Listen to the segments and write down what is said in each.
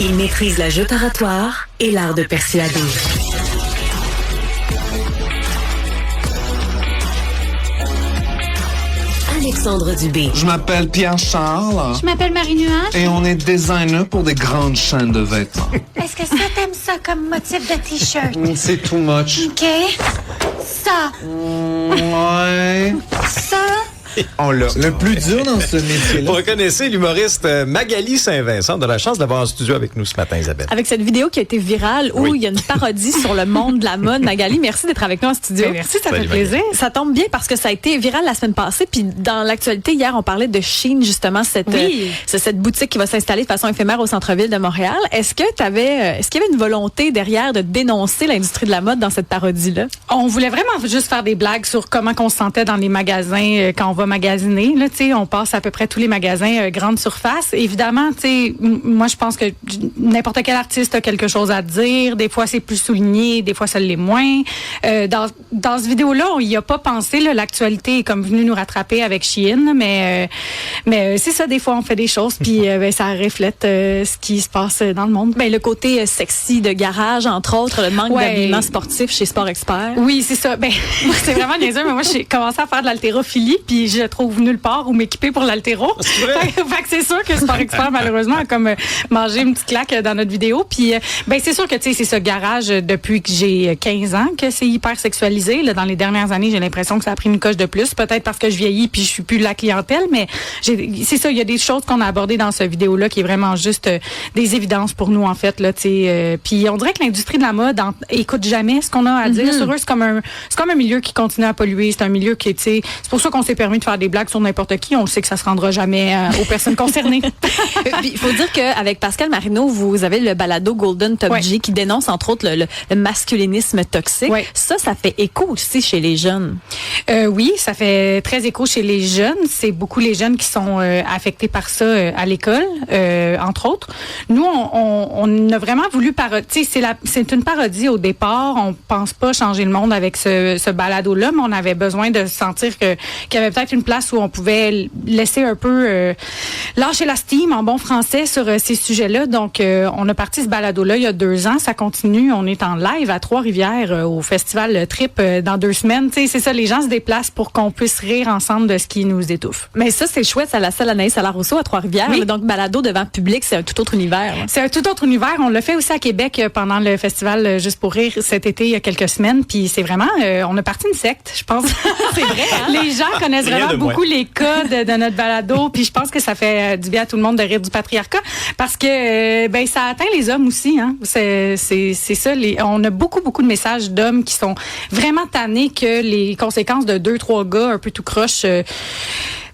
Il maîtrise la joute oratoire et l'art de persuader. Alexandre Dubé. Je m'appelle Pierre-Charles. Je m'appelle Marie-Nuage. Et on est designer pour des grandes chaînes de vêtements. Est-ce que ça t'aimes ça comme motif de t-shirt? C'est too much. OK. Ça. Ouais. Ça. On l'a. Le plus dur dans ce métier-là. Vous reconnaissez l'humoriste Magali Saint-Vincent. On a la chance d'avoir en studio avec nous ce matin, Isabelle. Avec cette vidéo qui a été virale où il y a une parodie sur le monde de la mode. Magali, merci d'être avec nous en studio. Merci, ça Salut, fait plaisir. Ça tombe bien parce que ça a été viral la semaine passée. Puis dans l'actualité, hier, on parlait de Shein, justement, cette boutique qui va s'installer de façon éphémère au centre-ville de Montréal. Est-ce qu'il y avait une volonté derrière de dénoncer l'industrie de la mode dans cette parodie-là? On voulait vraiment juste faire des blagues sur comment on se sentait dans les magasins quand on va magasiner. Là, on passe à peu près tous les magasins grande surface. Évidemment, moi, je pense que n'importe quel artiste a quelque chose à dire. Des fois, c'est plus souligné, des fois, ça l'est moins. Dans cette vidéo-là, on y a pas pensé. Là, l'actualité est comme venue nous rattraper avec Shein, mais c'est ça, des fois, on fait des choses, puis ça reflète ce qui se passe dans le monde. Ben, le côté sexy de garage, entre autres, le manque d'habillement sportif chez Sport Expert. Oui, c'est ça. Ben, c'est vraiment niaiseux, mais moi, j'ai commencé à faire de l'haltérophilie, puis je trouve nulle part où m'équiper pour l'haltéro. C'est vrai? Fait que c'est sûr que Sport Expert, malheureusement, a comme mangé une petite claque dans notre vidéo. Puis, ben, c'est sûr que, c'est ce garage depuis que j'ai 15 ans que c'est hyper sexualisé. Là, dans les dernières années, j'ai l'impression que ça a pris une coche de plus. Peut-être parce que je vieillis puis je suis plus la clientèle, mais c'est ça, il y a des choses qu'on a abordées dans cette vidéo-là qui est vraiment juste des évidences pour nous, en fait, là, puis on dirait que l'industrie de la mode écoute jamais ce qu'on a à dire sur eux. C'est comme un milieu qui continue à polluer. C'est un milieu qui, c'est pour ça qu'on s'est permis de faire des blagues sur n'importe qui. On sait que ça se rendra jamais aux personnes concernées. Il faut dire qu'avec Pascal Marino, vous avez le balado Golden Top G qui dénonce entre autres le masculinisme toxique. Ouais. Ça fait écho aussi chez les jeunes. Oui, ça fait très écho chez les jeunes. C'est beaucoup les jeunes qui sont affectés par ça à l'école, entre autres. Nous, on a vraiment voulu c'est une parodie au départ. On pense pas changer le monde avec ce balado-là, mais on avait besoin de sentir qu'il y avait peut-être une place où on pouvait laisser un peu lâcher la steam en bon français sur ces sujets-là. Donc, on a parti ce balado-là il y a 2 ans. Ça continue. On est en live à Trois-Rivières au festival Trip dans 2 semaines. C'est ça, les gens se déplacent pour qu'on puisse rire ensemble de ce qui nous étouffe. Mais ça, c'est chouette. C'est à la salle Anaïs Rousseau à Trois-Rivières. Oui. Donc, balado devant public, c'est un tout autre univers. C'est un tout autre univers. On l'a fait aussi à Québec pendant le festival Juste pour rire cet été il y a quelques semaines. Puis c'est vraiment, on a parti une secte, je pense. C'est vrai, hein? Les gens connaissent Rien vraiment de beaucoup les codes de notre balado. Puis je pense que ça fait du bien à tout le monde de rire du patriarcat parce que ça atteint les hommes aussi. Hein. C'est ça. On a beaucoup de messages d'hommes qui sont vraiment tannés que les conséquences de 2-3 gars un peu tout croche.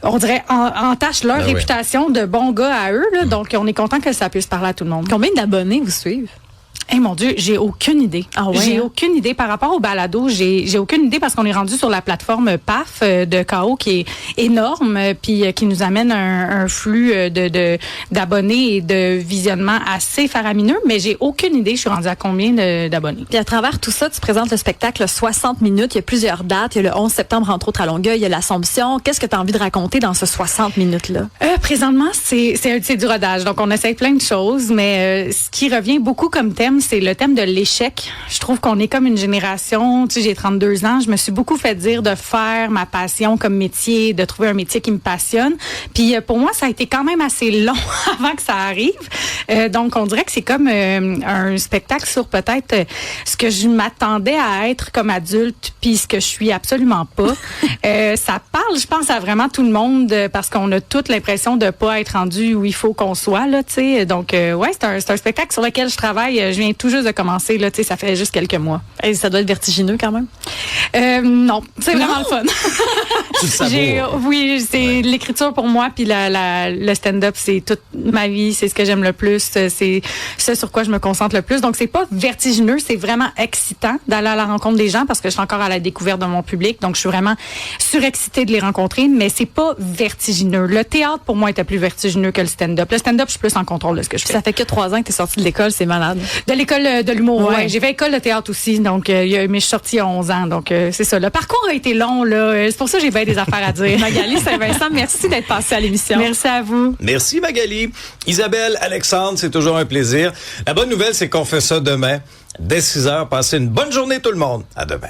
On dirait entachent leur réputation de bons gars à eux. Là. Donc, on est content que ça puisse parler à tout le monde. Combien d'abonnés vous suivent? Mon Dieu, j'ai aucune idée. J'ai aucune idée par rapport au balado. J'ai aucune idée parce qu'on est rendu sur la plateforme PAF de KO qui est énorme puis qui nous amène un flux d'abonnés et de visionnement assez faramineux. Mais j'ai aucune idée. Je suis rendue à combien d'abonnés. Puis à travers tout ça, tu présentes le spectacle 60 minutes. Il y a plusieurs dates. Il y a le 11 septembre, entre autres, à Longueuil. Il y a l'Assomption. Qu'est-ce que tu as envie de raconter dans ce 60 minutes-là? Présentement, c'est du rodage. Donc, on essaie plein de choses. Mais ce qui revient beaucoup comme thème, c'est le thème de l'échec. Je trouve qu'on est comme une génération, j'ai 32 ans, je me suis beaucoup fait dire de faire ma passion comme métier, de trouver un métier qui me passionne. Puis pour moi, ça a été quand même assez long avant que ça arrive. Donc, on dirait que c'est comme un spectacle sur peut-être ce que je m'attendais à être comme adulte, puis ce que je suis absolument pas. Ça parle, je pense, à vraiment tout le monde parce qu'on a toute l'impression de pas être rendu où il faut qu'on soit, là, tu sais. Donc, c'est un spectacle sur lequel je travaille. Je viens tout juste de commencer, là, tu sais, ça fait juste quelques mois. Et ça doit être vertigineux quand même? Non, c'est vraiment le fun. Tu le savoures. Oui, c'est l'écriture pour moi, puis le stand-up, c'est toute ma vie, c'est ce que j'aime le plus, c'est ce sur quoi je me concentre le plus. Donc, c'est pas vertigineux, c'est vraiment excitant d'aller à la rencontre des gens parce que je suis encore à la découverte de mon public, donc je suis vraiment surexcitée de les rencontrer, mais c'est pas vertigineux. Le théâtre, pour moi, était plus vertigineux que le stand-up. Le stand-up, je suis plus en contrôle de ce que je fais. Ça fait que 3 ans que tu es sortie de l'école, c'est malade. De l'école de l'humour, Ouais. ouais. J'ai fait école de théâtre aussi, donc mais je suis sortie à 11 ans, donc c'est ça. Le parcours a été long, là. C'est pour ça que j'ai bien des affaires à dire. Magali Saint-Vincent, merci d'être passée à l'émission. Merci à vous. Merci Magali. Isabelle, Alexandre, c'est toujours un plaisir. La bonne nouvelle, c'est qu'on fait ça demain, dès 6 heures. Passez une bonne journée tout le monde. À demain.